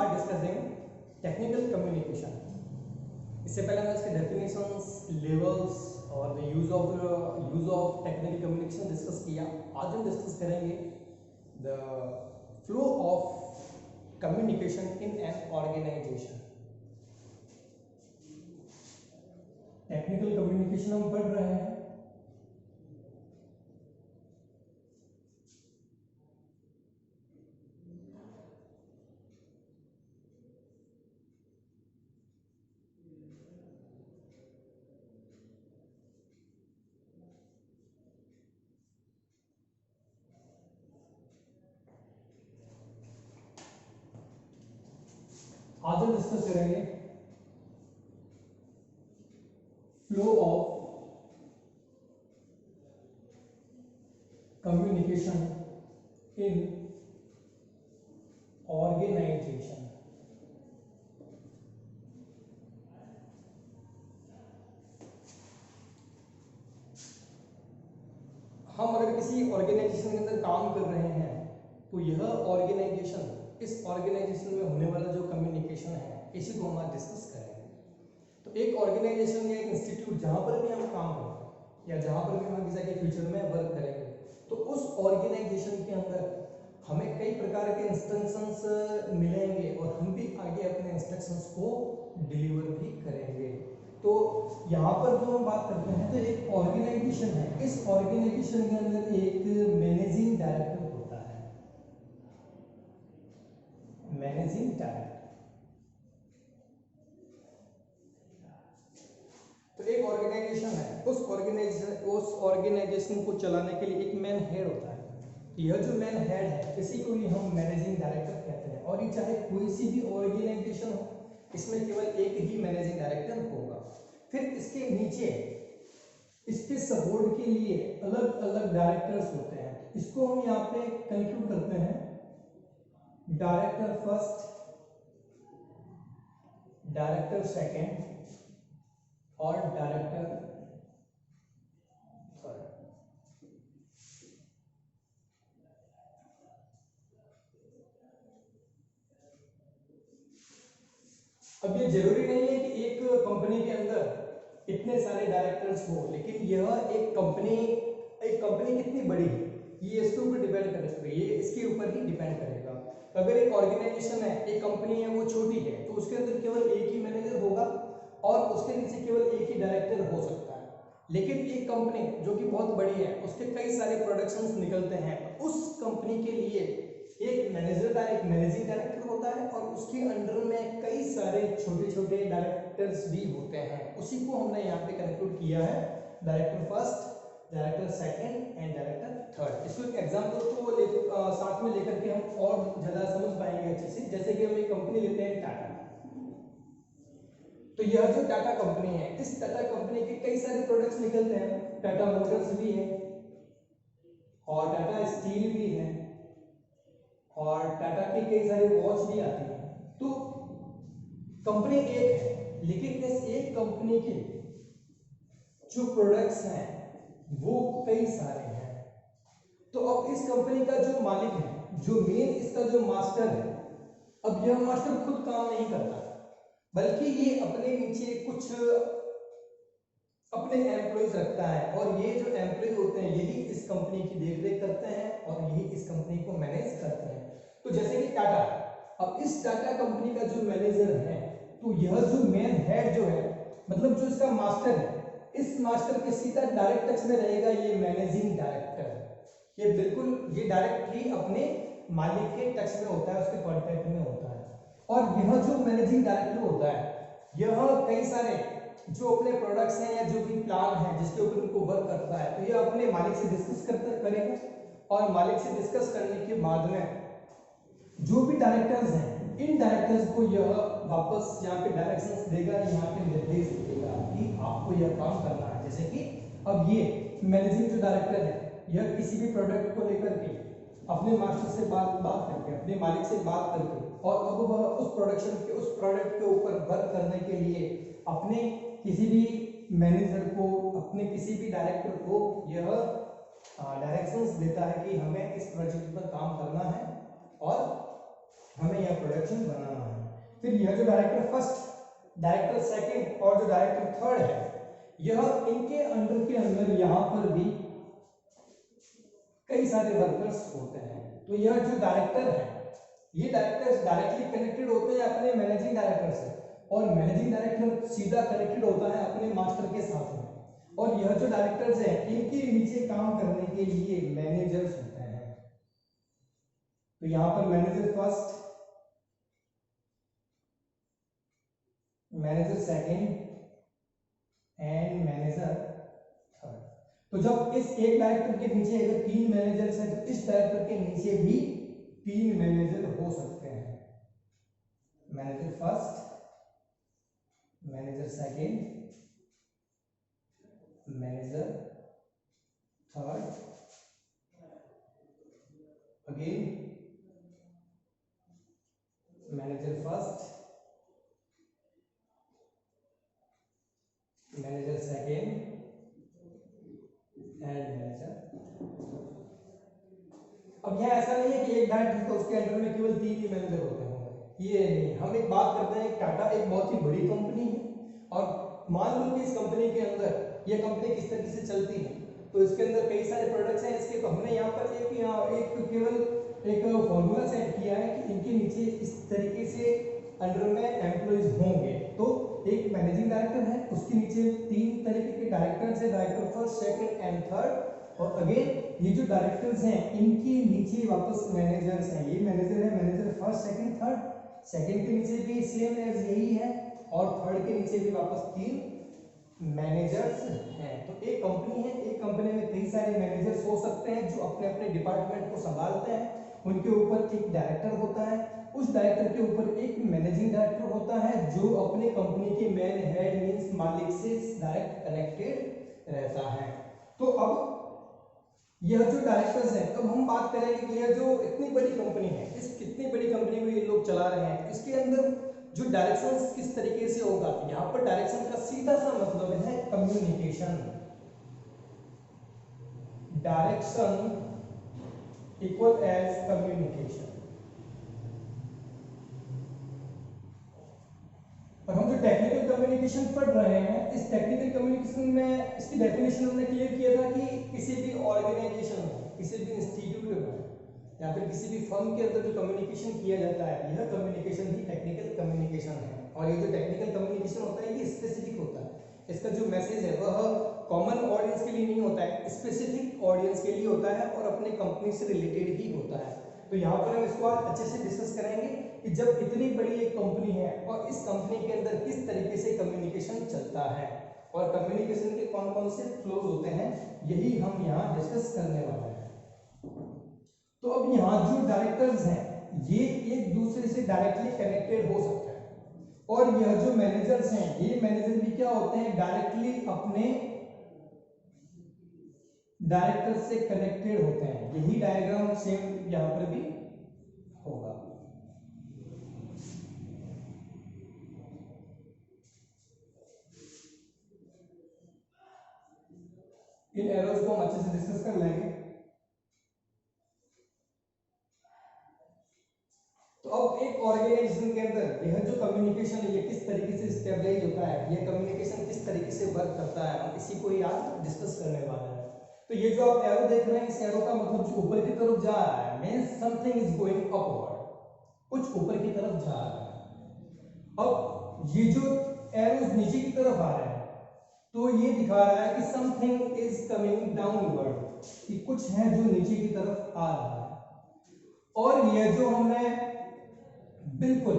Are discussing technical communication. इससे पहले हमने इसके डेफिनेशंस, लेवल्स और the use of technical communication discuss किया। आज हम डिस्कस करेंगे the flow of communication in an organisation. Technical communication हम पढ़ रहे हैं। आज हम डिस्कस करेंगे flow of communication in organisation. हम अगर किसी ऑर्गेनाइजेशन के अंदर काम कर रहे हैं तो यह ऑर्गेनाइजेशन, इस ऑर्गेनाइजेशन में होने वाला जो कम्युनिकेशन है इसी को हम आज डिस्कस करेंगे। तो एक ऑर्गेनाइजेशन या एक इंस्टीट्यूट जहां पर भी हम काम करते हैं या जहां पर भी हम किसी के फ्यूचर में वर्क करेंगे तो उस ऑर्गेनाइजेशन के अंदर हमें कई प्रकार के इंस्ट्रक्शंस मिलेंगे और हम भी आगे अपने इंस्ट्रक्शंस को डिलीवर भी करेंगे। तो यहाँ पर जो हम बात करते हैं तो एक ऑर्गेनाइजेशन है, इस ऑर्गेनाइजेशन के अंदर एक मैनेजिंग डायरेक्टर होता है। मैनेजिंग डायरेक्टर, तो एक ऑर्गेनाइजेशन है, उस ऑर्गेनाइजेशन को चलाने के लिए एक मैन हेड होता है। यह जो मैन हेड है इसी को ही हम मैनेजिंग डायरेक्टर कहते हैं। और ये चाहे कोई सी भी ऑर्गेनाइजेशन हो, इसमें केवल एक ही मैनेजिंग डायरेक्टर होगा। फिर इसके नीचे इसके सपोर्ट के लिए अलग अलग डायरेक्टर्स होते हैं। इसको हम यहाँ पे कंक्लूड करते हैं डायरेक्टर फर्स्ट, डायरेक्टर सेकंड और डायरेक्टर थर्ड। अब ये जरूरी नहीं है कि एक कंपनी के अंदर इतने सारे डायरेक्टर्स हो, लेकिन यह एक कंपनी कितनी बड़ी है ये इसके ऊपर डिपेंड करेगा, ये इसके ऊपर ही डिपेंड करेगा। अगर एक ऑर्गेनाइजेशन है, एक कंपनी है, वो छोटी है तो उसके अंदर केवल एक ही मैनेजर होगा और उसके नीचे केवल एक ही डायरेक्टर हो सकता है। लेकिन एक कंपनी जो कि बहुत बड़ी है, उसके कई सारे प्रोडक्शंस निकलते हैं, तो उस कंपनी के लिए एक मैनेजिंग डायरेक्टर होता है और उसके अंडर में कई सारे छोटे छोटे डायरेक्टर्स भी होते हैं। उसी को हमने यहाँ पे कंक्लूड किया है director first, director second and director third. इसको एक एग्जांपल को साथ में लेकर के हम और ज्यादा समझ पाएंगे अच्छे से। जैसे कि हम एक कंपनी लेते हैं टाटा, तो यह जो टाटा कंपनी है, इस टाटा कंपनी के कई सारे प्रोडक्ट्स निकलते हैं। टाटा मोटर्स भी है और टाटा स्टील भी है और टाटा की कई सारी वॉच भी आती है। तो कंपनी एक है, लेकिन इस एक कंपनी के जो प्रोडक्ट्स हैं वो कई सारे हैं। तो अब इस कंपनी का जो मालिक है, जो मेन इसका जो मास्टर है, अब यह मास्टर खुद काम नहीं करता बल्कि ये अपने नीचे कुछ अपने एम्प्लॉइज रखता है और ये जो एम्प्लॉय होते हैं यही इस कंपनी की देखरेख करते हैं और यही इस कंपनी को मैनेज करते हैं। तो जैसे कि टाटा, अब इस टाटा कंपनी का जो मैनेजर है, तो यह जो मेन हेड जो है, मतलब जो इसका मास्टर है, इस मास्टर के सीधा डायरेक्ट टच में रहेगा ये मैनेजिंग डायरेक्टर। ये बिल्कुल ये डायरेक्ट ही अपने मालिक के टच में होता है, उसके कॉन्टेक्ट में होता है। और यह जो मैनेजिंग डायरेक्टर होता है, यह कई सारे जो अपने प्रोडक्ट्स हैं या जो भी प्लान है जिसके ऊपर उनको वर्क करता है, तो यह अपने मालिक से डिस्कस करेगा और मालिक से डिस्कस करने के बाद में जो भी डायरेक्टर्स हैं, इन डायरेक्टर्स को यह वापस यहाँ पे डायरेक्शंस देगा, यहाँ पे निर्देश देगा कि आपको यह काम करना है। जैसे कि अब ये मैनेजिंग जो डायरेक्टर है, यह किसी भी प्रोडक्ट को लेकर के अपने मास्टर से बात करके, अपने मालिक से बात करके, और अब वह उस प्रोडक्ट के ऊपर वर्क करने के लिए अपने किसी भी मैनेजर को, अपने किसी भी डायरेक्टर को यह डायरेक्शंस देता है कि हमें इस प्रोजेक्ट पर काम करना है और हमें यह प्रोडक्शन बनाना है। फिर यह जो डायरेक्टर फर्स्ट, डायरेक्टर सेकंड और जो डायरेक्टर थर्ड है, यह इनके अंडर के अंदर यहाँ पर भी कई सारे वर्कर्स होते हैं। तो यह जो डायरेक्टर है, ये डायरेक्टर्स डायरेक्टली कनेक्टेड होते हैं अपने मैनेजिंग डायरेक्टर से, और मैनेजिंग डायरेक्टर सीधा कनेक्टेड होता है अपने मास्टर के साथ में। और यह जो डायरेक्टर्स हैं, इनके नीचे काम करने के लिए मैनेजर्स होते हैं। तो यहाँ पर manager first, manager second and manager third. तो जब इस एक डायरेक्टर के नीचे अगर 3 मैनेजर्स हैं, तो इस डायरेक्टर के नीचे भी 3 मैनेजर हो सकते हैं। Manager first, manager second, manager third, again manager first, manager second and manager. अब यह ऐसा नहीं है कि एक डायरेक्टर तो उसके अंडर में केवल 3 ही मैनेजर होते होंगे, ये नहीं। हम एक बात करते हैं, टाटा एक बहुत ही बड़ी कंपनी है, और मान लो कि इस कंपनी के अंदर ये कंपनी किस तरीके से चलती है, तो इसके अंदर कई सारे प्रोडक्ट्स हैं इसके। तो हमने यहाँ पर एक केवल एक फॉर्मूला सेट किया है कि इनके नीचे इस तरीके से अंडर में एम्प्लॉइज होंगे। तो एक मैनेजिंग डायरेक्टर है, उसके नीचे 3 तरीके के डायरेक्टर्स हैं, director first, second and third. और अगेन ये जो डायरेक्टर्स हैं, इनके नीचे वापस मैनेजर्स हैं। ये मैनेजर है, manager first, second, third. Second के नीचे भी सेम एज यही है, और थर्ड के नीचे भी वापस 3 मैनेजर्स हैं। तो एक कंपनी है, एक कंपनी में कई सारे मैनेजर्स हो सकते हैं जो अपने अपने डिपार्टमेंट को संभालते हैं। उनके ऊपर एक डायरेक्टर होता है, उस डायरेक्टर के ऊपर एक मैनेजिंग डायरेक्टर होता है जो अपने कंपनी के मेन हेड मींस मालिक से डायरेक्ट कनेक्टेड रहता है। तो अब यह जो डायरेक्टर्स हैं, अब हम बात करेंगे कि यह जो इतनी बड़ी कंपनी है, इस कितनी बड़ी कंपनी को ये लोग चला रहे हैं, इसके अंदर जो डायरेक्शन किस तरीके से होगा। यहाँ पर डायरेक्शन का सीधा सा मतलब है communication. Direction equal as communication. और हम जो टेक्निकल कम्युनिकेशन पढ़ रहे हैं, इस टेक्निकल कम्युनिकेशन में इसकी डेफिनेशन हमने क्लियर किया था कि किसी भी ऑर्गेनाइजेशन में, किसी भी इंस्टीट्यूट में या फिर किसी भी फर्म के अंदर जो कम्युनिकेशन किया जाता है, यह कम्युनिकेशन ही टेक्निकल कम्युनिकेशन है। और ये जो टेक्निकल कम्युनिकेशन होता है, ये स्पेसिफिक होता है। इसका जो मैसेज है वह कॉमन ऑडियंस के लिए नहीं होता है, स्पेसिफिक ऑडियंस के लिए होता है और अपने कंपनी से रिलेटेड ही होता है। तो यहाँ पर हम इसको आज अच्छे से डिस्कस करेंगे कि जब इतनी बड़ी एक कंपनी है और इस कंपनी के अंदर किस तरीके से कम्युनिकेशन चलता है और कम्युनिकेशन के कौन कौन से फ्लोज होते हैं, यही हम यहाँ डिस्कस करने वाले हैं। तो अब यहाँ जो डायरेक्टर्स हैं, ये एक दूसरे से डायरेक्टली कनेक्टेड हो सकते हैं, और यह जो मैनेजर्स हैं, ये मैनेजर भी क्या होते हैं, डायरेक्टली अपने डायरेक्टर से कनेक्टेड होते हैं। यही डायग्राम सेम यहां पर भी होगा। इन एरोज को हम अच्छे से डिस्कस कर लेंगे। तो अब एक ऑर्गेनाइजेशन के अंदर यह जो कम्युनिकेशन है, ये किस तरीके से स्टेबलाइज होता है, यह कम्युनिकेशन किस तरीके से वर्क करता है, हम इसी को ही आज डिस्कस करने वाले हैं। तो ये जो आप एरो देख रहे हैं, इस एरो का मतलब जो ऊपर की तरफ जा रहा है, means something is going upward, कुछ ऊपर की तरफ जा रहा है। अब ये जो एरोज नीचे की तरफ आ रहे हैं, तो ये दिखा रहा है कि समथिंग इज कमिंग डाउनवर्ड, कि कुछ है जो नीचे की तरफ आ रहा है। और ये जो हमने बिल्कुल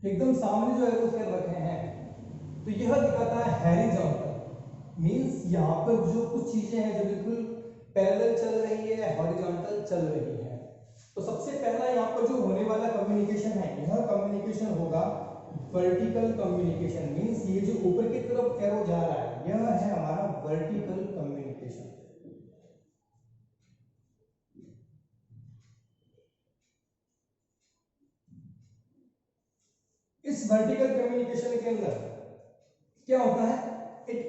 एकदम सामने जो एरोज कर रखे हैं, तो यह दिखाता है हॉरिजॉन्टल, मींस यहां पर जो कुछ चीजें हैं जो बिल्कुल पैरेलल चल रही है, हॉरिजॉन्टल चल रही है। तो सबसे पहला यहाँ पर जो होने वाला कम्युनिकेशन है, यह कम्युनिकेशन होगा वर्टिकल कम्युनिकेशन, मींस ये जो ऊपर की तरफ एरो जा रहा है, यह है हमारा वर्टिकल कम्युनिकेशन। इस वर्टिकल कम्युनिकेशन के अंदर क्या होता है, it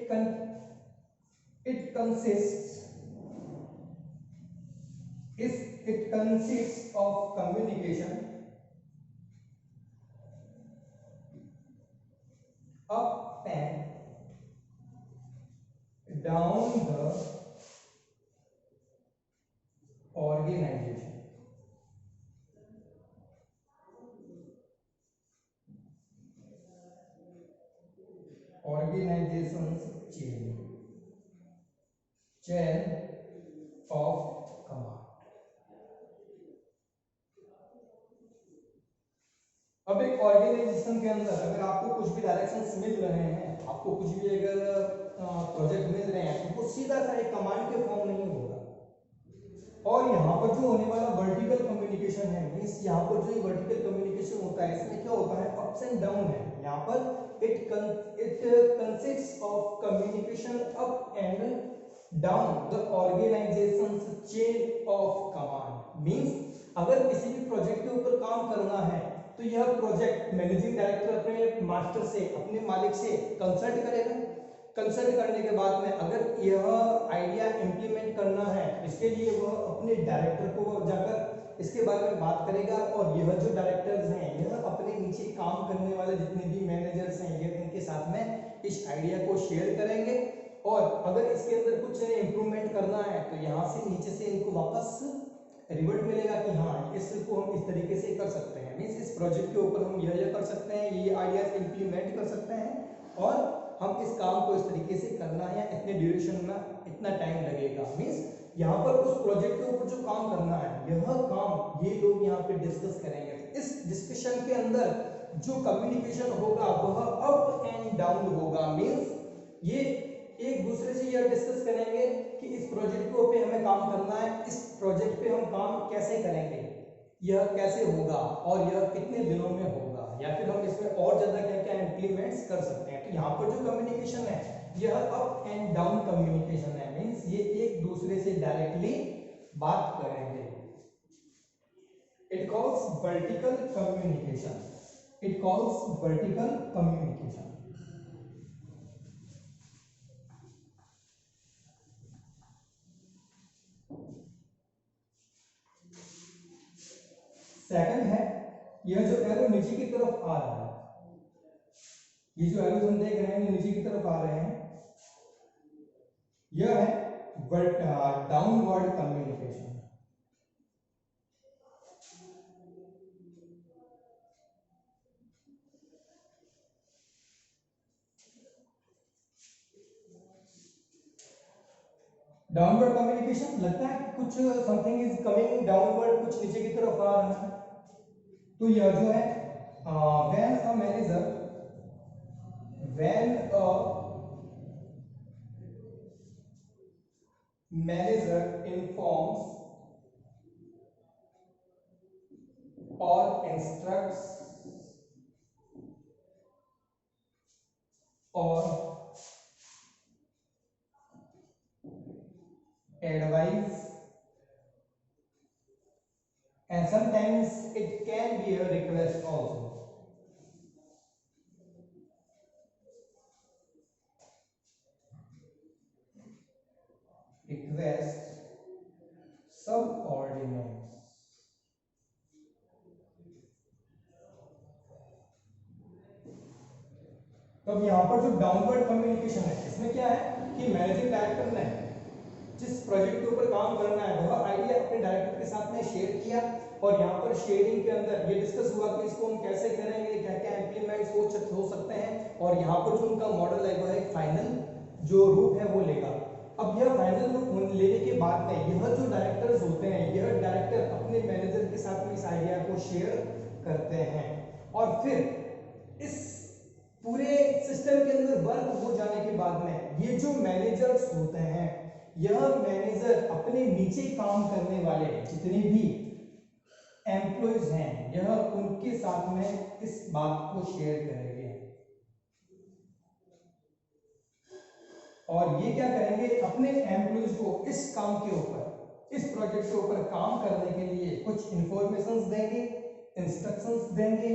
consist of communication of command. अब एक ऑर्गेनाइजेशन के अंदर अगर आपको कुछ भी डायरेक्शंस मिल रहे हैं, आपको कुछ भी अगर प्रोजेक्ट मिल रहे हैं, तो वो सीधा सा एक कमांड के फॉर्म नहीं होगा। और यहाँ पर जो होने वाला वर्टिकल कम्युनिकेशन है, मींस यहाँ पर जो वर्टिकल कम्युनिकेशन होता है, इसमें क्या होता है, अप्स एंड डाउन है। यहाँ पर it consists of communication up and down the organisations chain of command. Means अगर किसी भी प्रोजेक्ट के ऊपर काम करना है तो यह प्रोजेक्ट मैनेजिंग डायरेक्टर अपने मास्टर से, अपने मालिक से कंसल्ट करेगा। कंसल्ट करने के बाद में अगर यह आइडिया इंप्लीमेंट करना है, इसके लिए वह अपने डायरेक्टर को जाकर इसके बारे में बात करेगा, और यह जो डायरेक्टर्स हैं यह अपने नीचे काम करने वाले जितने भी मैनेजर्स हैं ये इनके साथ में इस आइडिया को शेयर करेंगे। और अगर इसके अंदर कुछ इंप्रूवमेंट करना है तो यहाँ से नीचे से इनको वापस रिवर्ट मिलेगा कि हाँ इसको हम इस तरीके से कर सकते हैं, मींस इस प्रोजेक्ट के ऊपर हम यह कर सकते हैं, ये आइडियाज इंप्लीमेंट कर सकते हैं, और हम इस काम को इस तरीके से करना है, इतने ड्यूरेशन में इतना टाइम लगेगा। मींस यहाँ पर उस प्रोजेक्ट के ऊपर जो काम करना है यह काम ये लोग यहाँ पे डिस्कस करेंगे। इस डिस्कशन के अंदर जो कम्युनिकेशन होगा वह अप एंड डाउन होगा। मींस ये एक दूसरे से यह डिस्कस करेंगे कि इस प्रोजेक्ट के ऊपर हमें काम करना है, इस प्रोजेक्ट पे हम काम कैसे करेंगे, यह कैसे होगा और यह कितने दिनों में होगा, या फिर हम इसमें और ज्यादा क्या क्या इंप्लीमेंट्स कर सकते हैं। तो यहाँ पर जो कम्युनिकेशन है यह अप एंड डाउन कम्युनिकेशन है। मींस ये एक दूसरे से डायरेक्टली बात करेंगे। It calls vertical communication. It calls vertical communication. Second है, यह जो एरो नीचे की तरफ आ रहा है, ये जो एरो हम देख रहे हैं नीचे की तरफ आ रहे हैं, यह है डाउनवर्ड कम्युनिकेशन। डाउनवर्ड कम्युनिकेशन लगता है कि कुछ समथिंग इज कमिंग डाउनवर्ड, कुछ नीचे की तरफ आ रहा है। तो यह जो है when a manager informs or instructs or advise, and sometimes it can be a request also. Request subordinates. तो अब यहाँ पर जो डाउनवर्ड कम्युनिकेशन है इसमें क्या है कि मैनेजिंग डायरेक्टर ने जिस प्रोजेक्ट के ऊपर काम करना है वह आइडिया अपने डायरेक्टर के साथ में शेयर किया, और यहाँ पर शेयरिंग के अंदर ये डिस्कस हुआ कि इसको हम कैसे करेंगे, क्या क्या इंप्लीमेंट्स हो सकते हैं, और यहाँ पर जो उनका मॉडल है वह एक फाइनल जो रूप है वो लेगा। अब यह फाइनल रूप लेने के बाद में यह जो डायरेक्टर्स होते हैं यह डायरेक्टर अपने मैनेजर के साथ में इस आइडिया को शेयर करते हैं, और फिर इस पूरे सिस्टम के अंदर वर्क हो जाने के बाद में ये जो मैनेजर्स होते हैं यह मैनेजर अपने नीचे काम करने वाले जितने भी एम्प्लॉइज हैं यह उनके साथ में इस बात को शेयर करेंगे, और ये क्या करेंगे अपने एम्प्लॉइज को इस काम के ऊपर, इस प्रोजेक्ट के ऊपर काम करने के लिए कुछ इंफॉर्मेशंस देंगे, इंस्ट्रक्शंस देंगे,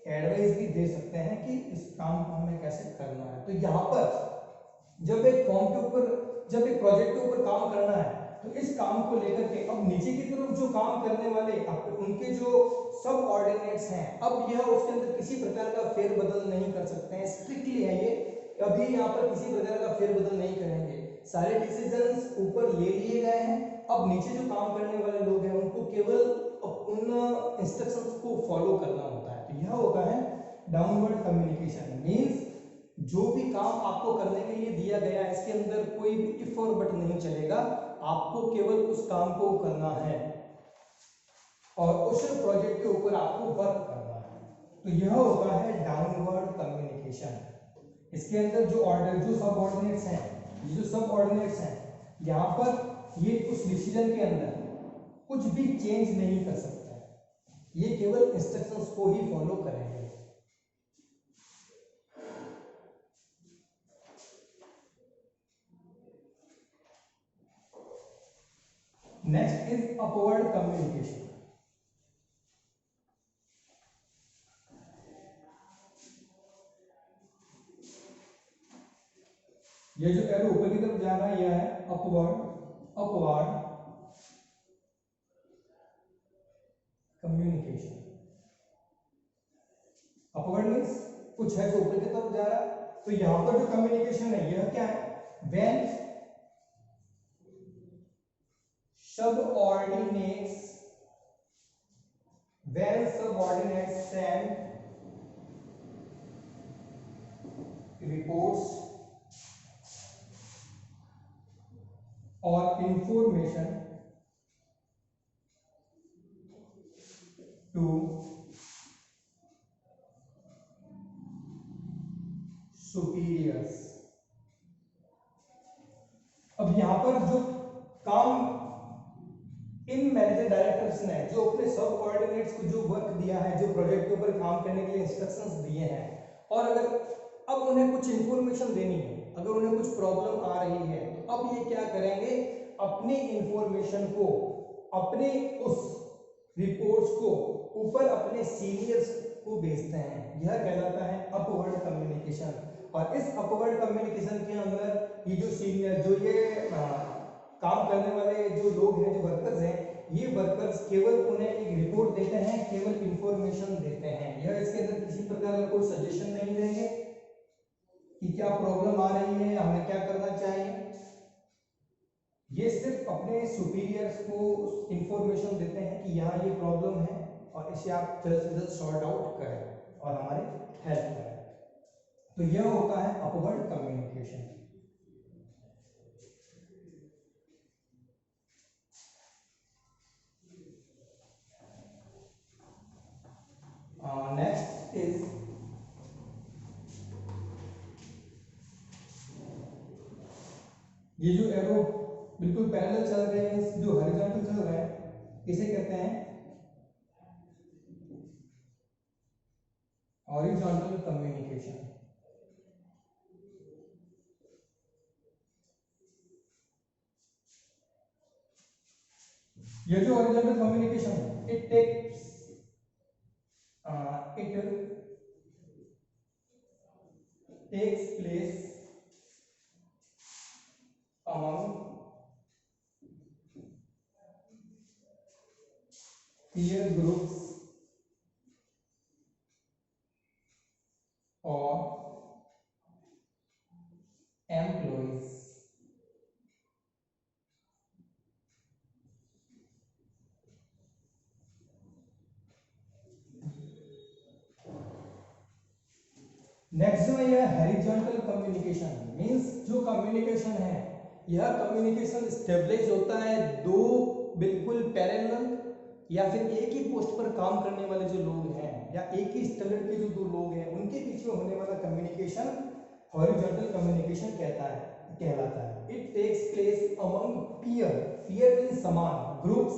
एडवाइस भी दे सकते हैं कि इस काम को हमें कैसे करना है। तो यहाँ पर जब एक फॉर्म के ऊपर, जब एक प्रोजेक्ट के ऊपर काम करना है तो इस काम को लेकर के अब नीचे की तरफ जो काम करने वाले उनके जो सब ऑर्डिनेट्स हैं अब यह उसके अंदर किसी प्रकार का फेरबदल नहीं कर सकते हैं, स्ट्रिक्टली है ये, अभी यहाँ पर किसी प्रकार का फेरबदल नहीं करेंगे, सारे डिसीजंस ऊपर ले लिए गए हैं। अब नीचे जो काम करने वाले लोग हैं उनको केवल उन इंस्ट्रक्शंस को फॉलो करना होता है। तो यह होता है डाउनवर्ड कम्युनिकेशन। मींस जो भी काम आपको करने के लिए दिया गया है इसके अंदर कोई भी इफ और बट नहीं चलेगा, आपको केवल उस काम को करना है और उस प्रोजेक्ट के ऊपर आपको वर्क करना है। तो यह होता है डाउनवर्ड कम्युनिकेशन। इसके अंदर जो सबऑर्डिनेट्स हैं, यहाँ पर ये उस डिसीजन के अंदर कुछ भी चेंज नहीं कर सकता है, ये केवल इंस्ट्रक्शंस को ही फॉलो करेंगे। Next is upward communication. ये जो एरो ऊपर की तरफ जा रहा है यह है अपवर्ड कम्युनिकेशन। अपवर्ड मीन्स कुछ है जो ऊपर की तरफ जा रहा है, तो यहां पर जो कम्युनिकेशन है यह क्या है? When subordinates send reports or information to superiors। अब यहां पर जो काम इन मैनेजर डायरेक्टर्स ने जो अपने सब कोऑर्डिनेट्स को जो वर्क दिया है, जो प्रोजेक्ट के ऊपर काम करने के लिए इंस्ट्रक्शंस दिए हैं, और अगर अब उन्हें कुछ इंफॉर्मेशन देनी है, अगर उन्हें कुछ प्रॉब्लम आ रही है, तो अब ये क्या करेंगे? अपनी इंफॉर्मेशन को, अपने उस रिपोर्ट्स को ऊपर अपने सीनियर्स को भेजते हैं। यह कहलाता है अपवर्ड कम्युनिकेशन। और इस अपवर्ड कम्युनिकेशन के अंदर ये जो सीनियर, जो ये काम करने वाले जो लोग हैं, जो वर्कर्स हैं, ये वर्कर्स केवल उन्हें एक रिपोर्ट देते हैं, केवल इंफॉर्मेशन देते हैं। यह इसके अंदर किसी प्रकार का कोई सजेशन नहीं देंगे कि क्या प्रॉब्लम आ रही है, हमें क्या करना चाहिए। ये सिर्फ अपने सुपीरियर्स को इंफॉर्मेशन देते हैं कि यहाँ ये प्रॉब्लम है और इसे आप जल्द से जल्द सॉर्ट आउट करें और हमारी हेल्प करें। तो यह होता है अपवर्ड कम्युनिकेशन। नेक्स्ट इज ये जो एरो बिल्कुल पैरेलल चल रहे हैं, जो हॉरिजॉन्टल चल रहा है, इसे कहते हैं हॉरिजॉन्टल कम्युनिकेशन। ये जो हॉरिजॉन्टल कम्युनिकेशन है, it takes place among peer groups or employees। Next जो है यह हॉरिजॉन्टल कम्युनिकेशन। मींस जो कम्युनिकेशन है, यह कम्युनिकेशन स्टेबलिश होता है दो बिल्कुल पैरेलल या फिर एक ही पोस्ट पर काम करने वाले जो लोग हैं, या एक ही स्टैंडर्ड के जो दो लोग हैं, उनके बीच में होने वाला कम्युनिकेशन हॉरिजॉन्टल कम्युनिकेशन कहलाता है। It takes place among peer means समान, ग्रुप्स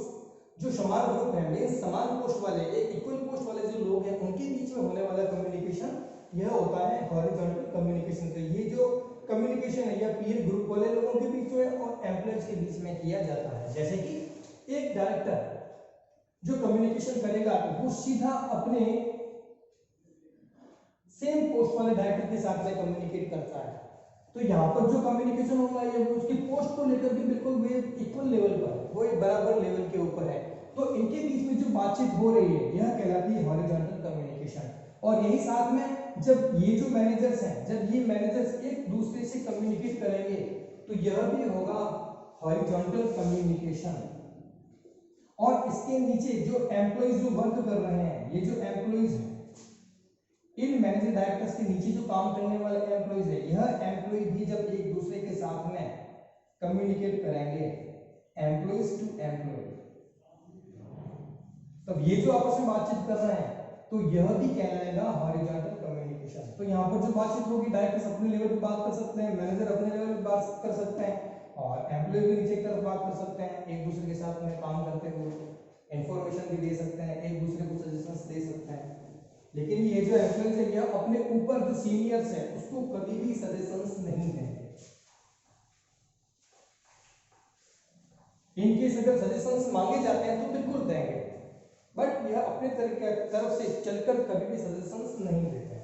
जो समान ग्रुप है, मींस समान पोस्ट वाले, एक इक्वल पोस्ट वाले जो लोग हैं, उनके बीच में होने वाला कम्युनिकेशन यह होता है हॉरिजॉन्टल कम्युनिकेशन। तो ये जो कम्युनिकेशन है यह पीयर ग्रुप वाले लोगों के बीच में और एम्प्लॉयज के बीच में किया जाता है। जैसे कि एक डायरेक्टर जो कम्युनिकेशन करेगा तो वो सीधा अपने सेम पोस्ट वाले डायरेक्टर के साथ में कम्युनिकेट करता है। तो यहाँ पर जो कम्युनिकेशन होगा ये वो उसकी पोस्ट को लेकर के बिल्कुल वे इक्वल लेवल पर है, वो एक बराबर लेवल के ऊपर है। तो इनके बीच में जो बातचीत हो रही है यह कहलाती है हॉरिजॉन्टल कम्युनिकेशन। और यही साथ में जब ये जो मैनेजर्स हैं, जब ये मैनेजर्स एक दूसरे से कम्युनिकेट करेंगे तो यह भी होगा हॉरिजॉन्टल कम्युनिकेशन। और इसके नीचे जो एम्प्लॉइज जो वर्क कर रहे हैं, ये जो एम्प्लॉइज हैं, इन मैनेजर डायरेक्टर्स के नीचे जो काम करने वाले एम्प्लॉइज है, यह एम्प्लॉय भी जब एक दूसरे के साथ में कम्युनिकेट करेंगे एम्प्लॉइज टू एम्प्लॉय। तब ये जो आपस में बातचीत कर रहे हैं तो यह भी कहलाएगा हॉरिजॉन्टल कम्युनिकेशन। तो यहाँ पर जो बातचीत होगी डायरेक्टर अपने लेवल पे बात कर सकते हैं, मैनेजर अपने लेवल पे बात कर सकते हैं और एम्प्लॉय भी नीचे की तरफ बात कर सकते हैं, एक दूसरे के साथ में काम करते हुए इंफॉर्मेशन भी दे सकते हैं, एक दूसरे को सजेशंस दे सकते हैं। लेकिन ये जो एम्प्लॉयज है यह अपने ऊपर जो सीनियर्स है उसको कभी भी सजेशंस नहीं देंगे। इनकेस अगर सजेशंस मांगे जाते हैं तो बिल्कुल देंगे, बट यह अपने तरफ से चलकर कभी भी सजेशंस नहीं देते हैं।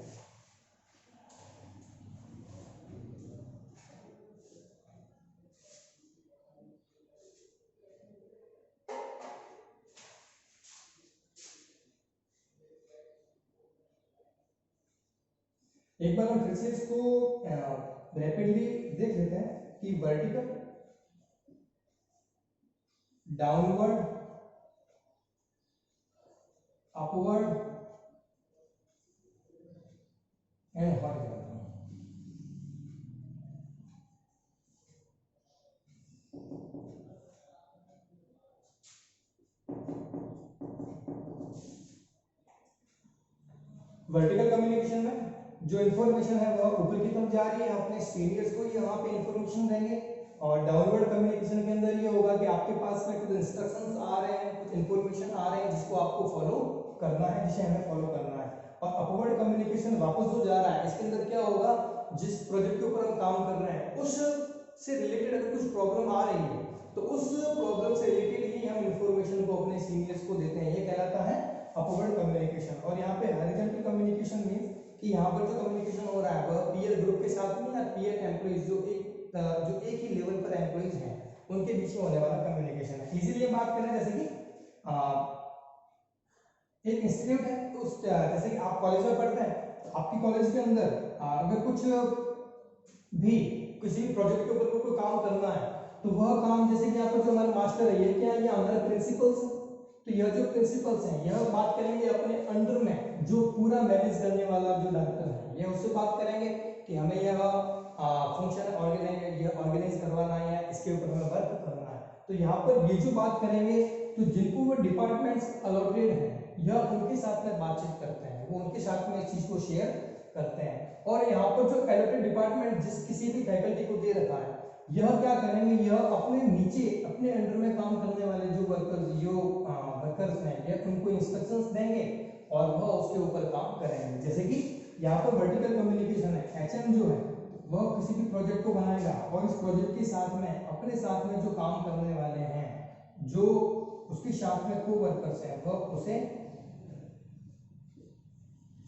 एक बार हम फिर से इसको रैपिडली देख लेते हैं कि vertical, downward, upward and horizontal. Vertical communication में जो इन्फॉर्मेशन है वह ऊपर की तरफ जा रही है, अपने सीनियर्स को यहाँ पे इन्फॉर्मेशन देंगे। और डाउनवर्ड कम्युनिकेशन के अंदर ये होगा कि आपके पास में कुछ इंस्ट्रक्शंस आ रहे हैं, कुछ इन्फॉर्मेशन आ रहे हैं जिसको आपको फॉलो करना है, जिसे हमें फॉलो करना है। और अपवर्ड कम्युनिकेशन वापस जो जा रहा है इसके अंदर क्या होगा, जिस प्रोजेक्ट के ऊपर हम काम कर रहे हैं उस से रिलेटेड अगर कुछ प्रॉब्लम आ रही है तो उस प्रॉब्लम से रिलेटेड ही हम इन्फॉर्मेशन को अपने सीनियर्स को देते हैं, ये कहलाता है अपवर्ड कम्युनिकेशन। और यहाँ पे हॉरिजॉन्टल कम्युनिकेशन मींस कि यहाँ पर जो कम्युनिकेशन हो रहा है वह पीयर ग्रुप के साथ में या पीयर एम्प्लॉइज जो एक ही लेवल पर एम्प्लॉइज हैं उनके बीच में होने वाला कम्युनिकेशन है। इजीली बात करें जैसे कि एक इंस्टीट्यूट है तो उस जैसे कि आप कॉलेज में पढ़ते हैं तो आपकी कॉलेज के अंदर अगर कुछ भी किसी भी प्रोजेक्ट के ऊपर कोई काम करना है तो वह काम जैसे कि यहाँ पर जो हमारे मास्टर है ये क्या है, ये हमारे प्रिंसिपल्स हैं। तो यह जो प्रिंसिपल्स हैं यह बात करेंगे अपने अंडर में जो पूरा मैनेज करने वाला जो डायरेक्टर है यह उससे बात करेंगे कि हमें यह फंक्शन ऑर्गेनाइज करवाना है या इसके ऊपर हमें वर्क करना है। तो यहाँ पर ये जो बात करेंगे तो जिनको वो डिपार्टमेंट्स अलॉटेड हैं यह उनके साथ में बातचीत करते हैं, वो उनके साथ में इस चीज को शेयर करते हैं। और यहाँ पर जो अलॉटेड डिपार्टमेंट जिस किसी भी फैकल्टी को दे रखा है यह क्या करेंगे, यह अपने नीचे अपने अंडर में काम करने वाले जो वर्कर्स हैं यह उनको इंस्ट्रक्शंस देंगे और वह उसके ऊपर काम करेंगे। जैसे कि यहाँ पर वर्टिकल कम्युनिकेशन है, एचएम जो है वह किसी भी प्रोजेक्ट को बनाएगा और इस प्रोजेक्ट के साथ में अपने साथ में जो काम करने वाले हैं, जो उसके साथ में को वर्कर्स हैं वह उसे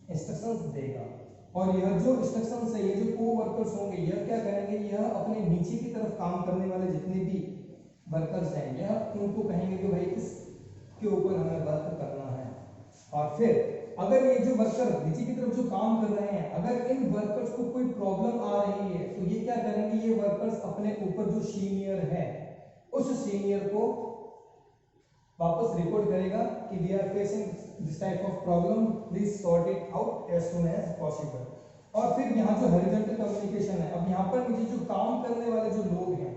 इंस्ट्रक्शंस देगा। और यह जो इंस्ट्रक्शंस है, ये जो को वर्कर्स होंगे यह क्या करेंगे, यह अपने नीचे की तरफ काम करने वाले जितने भी वर्कर्स हैं यह उनको कहेंगे कि भाई इसके ऊपर हमें वर्क करना है। और फिर अगर ये जो वर्कर नीचे की तरफ जो काम कर रहे हैं अगर इन वर्कर्स को कोई प्रॉब्लम आ रही है तो ये क्या करेंगे, ये वर्कर्स अपने ऊपर जो सीनियर है उस सीनियर को वापस रिपोर्ट करेगा कि we are facing this type of problem, please sort it out as soon as possible. और फिर यहाँ जो हॉरिजॉन्टल कम्युनिकेशन है, अब यहाँ पर नीचे जो काम करने वाले जो लोग हैं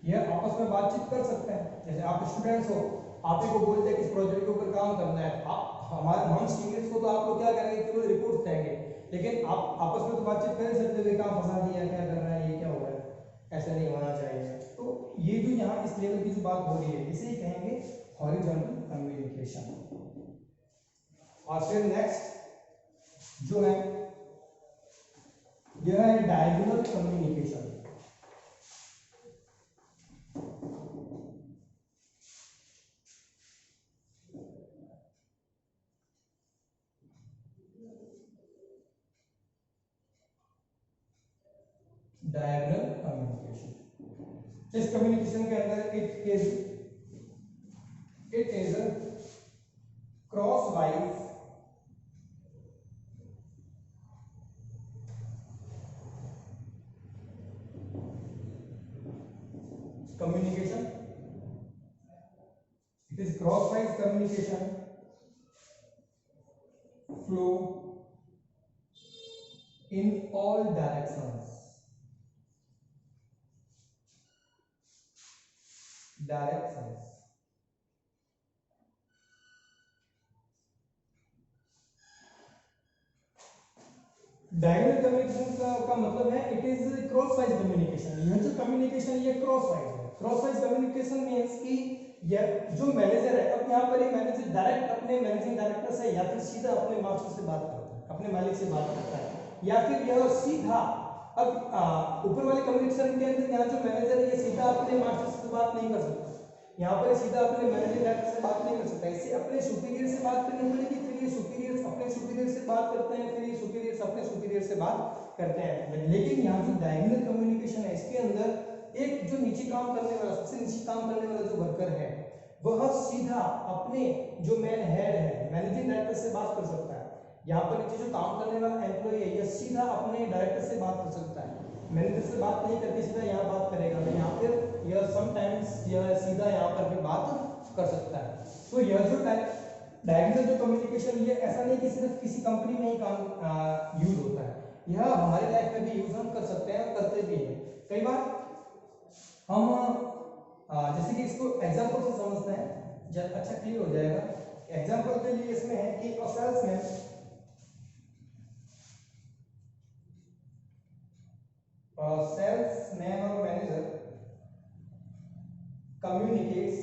यह आपस में बातचीत कर सकते हैं। जैसे आप स्टूडेंट्स हो, आप ही को बोलते हैं कि इस प्रोजेक्ट के ऊपर काम करना है, हम सीनियर्स को तो आप लोग क्या करेंगे, केवल रिपोर्ट देंगे, लेकिन आप आपस में तो बातचीत कर सकते हो, काम फंसा दिया, क्या कर रहा है, ये क्या हो रहा है, ऐसा नहीं होना चाहिए। तो ये जो यहाँ इस लेवल की जो बात हो रही है इसे ही कहेंगे हॉरिजॉन्टल कम्युनिकेशन। और फिर नेक्स्ट जो है यह है डायगोनल कम्युनिकेशन। डायगोनल कम्युनिकेशन, इस कम्युनिकेशन के अंदर it is cross wise communication, it is crosswise communication flow in all directions, directions. Diagonal communication का मतलब है it is cross wise communication. यह जो कम्युनिकेशन ये क्रॉस वाइज है। क्रॉस वाइज कम्युनिकेशन मींस कि ये जो मैनेजर है, अब यहाँ पर ये मैनेजर डायरेक्ट अपने मैनेजिंग डायरेक्टर से या फिर सीधा अपने मास्टर से बात करता है, अपने मालिक से बात करता है, या फिर यह सीधा अब ऊपर वाले कम्युनिकेशन के अंदर यहाँ जो मैनेजर है ये सीधा अपने मास्टर से बात नहीं कर सकता, यहाँ पर सीधा अपने मैनेजिंग डायरेक्टर से बात नहीं कर सकता, इससे अपने सुपीरियर से बात करनी पड़ेगी, फिर ये सुपीरियर अपने सुपीरियर से बात करते हैं, फिर ये सुपीरियर अपने सुपीरियर से बात करते हैं। लेकिन यहाँ जो डायगोनल कम्युनिकेशन है इसके अंदर एक जो नीचे काम करने वाला, सबसे नीचे काम करने वाला जो वर्कर है वह सीधा अपने जो मैन हेड है मैनेजिंग डायरेक्टर से बात कर सकता है। यहाँ पर नीचे जो काम करने वाला एम्प्लॉय है यह सीधा अपने डायरेक्टर से बात कर सकता है, मैनेजर से बात नहीं करके सीधा यहाँ बात करेगा, तो यहाँ पर यह समटाइम्स यह सीधा यहाँ पर भी बात कर सकता है। तो यह जो डायगोनल जो कम्युनिकेशन ये ऐसा नहीं कि सिर्फ किसी कंपनी में ही काम यूज होता है, यह हमारे लाइफ में भी यूज हम कर सकते हैं और करते भी हैं। कई बार हम जैसे कि इसको एग्जांपल से समझते हैं जब अच्छा क्लियर हो जाएगा। एग्जांपल के लिए इसमें है कि सेल्समैन और manager communicates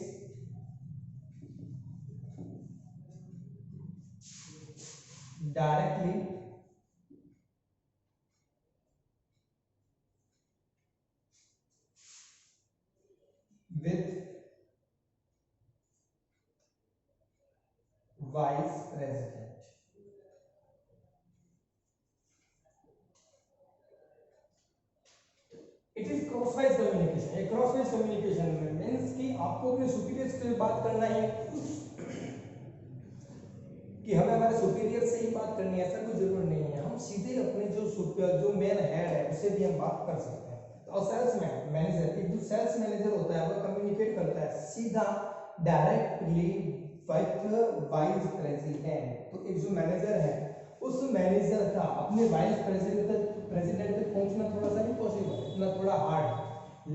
directly with vice president। It is crosswise communication. एक क्रॉसवाइज कम्युनिकेशन मींस कि आपको अपने सुपीरियर से बात करना है कि हमें हमारे सुपीरियर से ही बात करनी है, ऐसा कोई जरूर नहीं है, हम सीधे अपने जो मेन हेड है उससे भी हम बात कर सकते हैं। और सेल्समैन मैनेजर, एक जो सेल्स मैनेजर होता है वो कम्युनिकेट करता है सीधा डायरेक्टली विद वाइस प्रेसिडेंट। तो एक जो मैनेजर है उस मैनेजर का अपने वाइस प्रेसिडेंट तक पहुंचना थोड़ा सा इम्पॉसिबल है, इतना थोड़ा हार्ड है,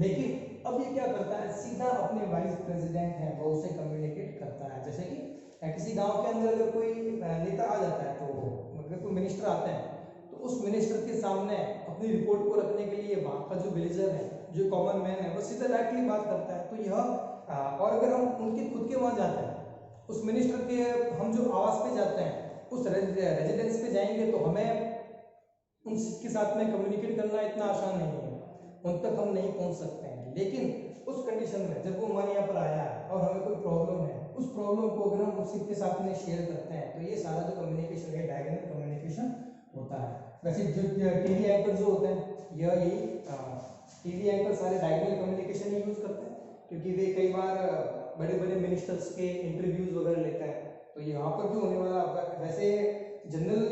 लेकिन अब ये क्या करता है सीधा अपने वाइस प्रेसिडेंट है वो उसे कम्युनिकेट करता है। जैसे कि किसी गांव के अंदर अगर कोई नेता आ जाता है, तो मतलब कोई मिनिस्टर आता है, तो उस मिनिस्टर के सामने अपनी रिपोर्ट को रखने के लिए वहाँ का जो विलेजर है, जो कॉमन मैन है, वो सीधा डायरेक्टली बात करता है। तो यह और अगर हम उनके खुद के वहाँ जाते हैं, उस मिनिस्टर के हम जो आवास पे जाते हैं, उस रेजिडेंस पे जाएंगे, तो हमें उनके साथ में कम्युनिकेट करना इतना आसान नहीं है, उन तक हम नहीं पहुंच सकते हैं। लेकिन उस कंडीशन में जब वो हमारे यहाँ पर आया है और हमें कोई प्रॉब्लम है, उस प्रॉब्लम को अगर हम उसी के साथ में शेयर करते हैं, तो ये सारा जो कम्युनिकेशन है डायगोनल कम्युनिकेशन होता है। वैसे जो टीवी एंकर जो होते हैं यही टीवी एंकर सारे डायगोनल कम्युनिकेशन ही यूज करते हैं, क्योंकि वे कई बार बड़े बड़े मिनिस्टर्स के इंटरव्यूज वगैरह लेते हैं, तो यहाँ पर भी होने वाला वैसे जनरल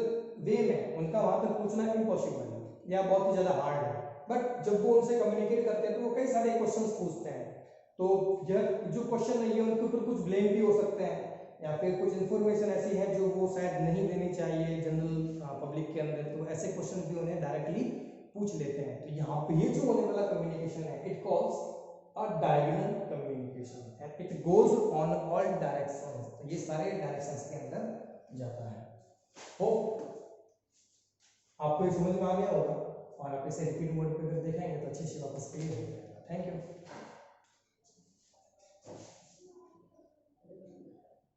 वे में उनका वहां तक पूछना इम्पॉसिबल है या बहुत ही ज्यादा हार्ड है, बट जब वो उनसे कम्युनिकेट करते हैं तो वो कई सारे क्वेश्चंस पूछते हैं। तो यह जो क्वेश्चन है ये उनके ऊपर कुछ ब्लेम भी हो सकते हैं, या फिर कुछ इन्फॉर्मेशन ऐसी है जो वो शायद नहीं देनी चाहिए जनरल पब्लिक के अंदर, तो ऐसे क्वेश्चन भी उन्हें डायरेक्टली पूछ लेते हैं। तो यहाँ पे ये जो होने वाला कम्युनिकेशन है it calls a diagonal communication and it goes on all directions. तो ये सारे डायरेक्शंस के अंदर जाता है। होप आपको ये समझ में आ गया होगा, और आप इसे रिपीट मोड पे अगर देखेंगे तो अच्छे से वापस क्लियर हो जाएगा। Thank you.